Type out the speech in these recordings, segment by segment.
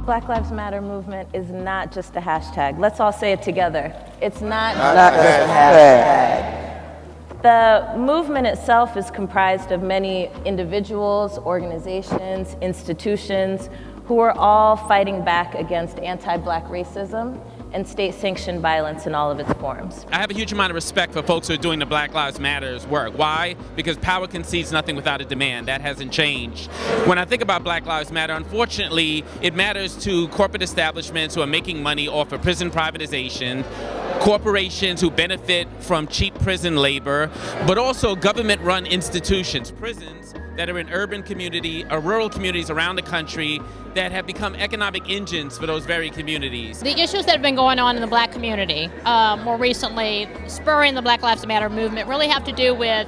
Black Lives Matter movement is not just a hashtag. Let's all say it together. It's not Not just a hashtag. The movement itself is comprised of many individuals, organizations, institutions who are all fighting back against anti-Black racism and state-sanctioned violence in all of its forms. I have a huge amount of respect for folks who are doing the Black Lives Matters work. Why? Because power concedes nothing without a demand. That hasn't changed. When I think about Black Lives Matter, unfortunately, it matters to corporate establishments who are making money off of prison privatization, corporations who benefit from cheap prison labor, but also government-run institutions, prisons that are in urban community or rural communities around the country that have become economic engines for those very communities. The issues that have been going on in the Black community, more recently spurring the Black Lives Matter movement, really have to do with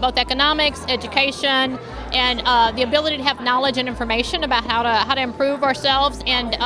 both economics, education, and the ability to have knowledge and information about how to improve ourselves and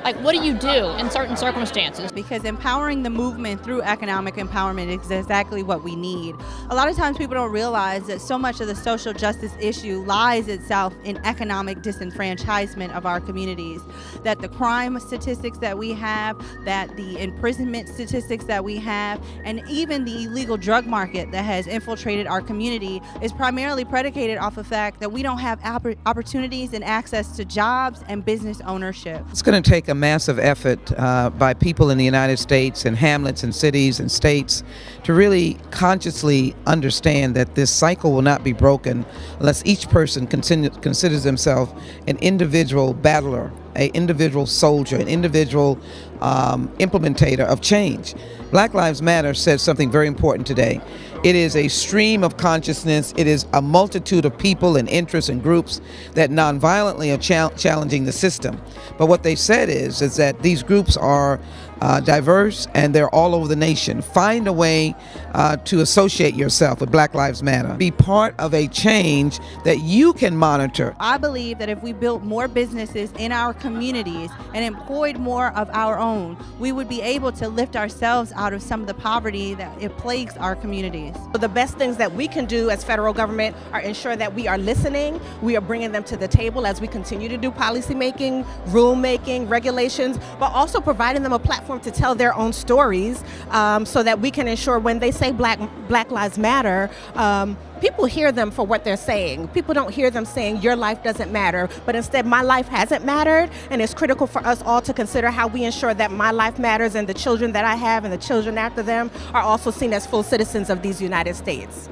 like, what do you do in certain circumstances? Because empowering the movement through economic empowerment is exactly what we need. A lot of times people don't realize that so much of the social justice issue lies itself in economic disenfranchisement of our communities. That the crime statistics that we have, that the imprisonment statistics that we have, and even the illegal drug market that has infiltrated our community is primarily predicated off the fact that we don't have opportunities and access to jobs and business ownership. It's going to take a massive effort by people in the United States and hamlets and cities and states to really consciously understand that this cycle will not be broken unless each person considers themselves an individual battler, an individual soldier, an individual implementator of change. Black Lives Matter says something very important today. It is a stream of consciousness. It is a multitude of people and interests and groups that nonviolently are challenging the system. But what they said is that these groups are diverse and they're all over the nation. Find a way to associate yourself with Black Lives Matter. Be part of a change that you can monitor. I believe that if we built more businesses in our communities and employed more of our own, we would be able to lift ourselves out of some of the poverty that it plagues our communities. The best things that we can do as federal government are ensure that we are listening, we are bringing them to the table as we continue to do policy making, rule making, regulations, but also providing them a platform to tell their own stories so that we can ensure when they say Black Lives Matter, people hear them for what they're saying. People don't hear them saying your life doesn't matter, but instead my life hasn't mattered, and it's critical for us all to consider how we ensure that my life matters and the children that I have and the children after them are also seen as full citizens of these United States.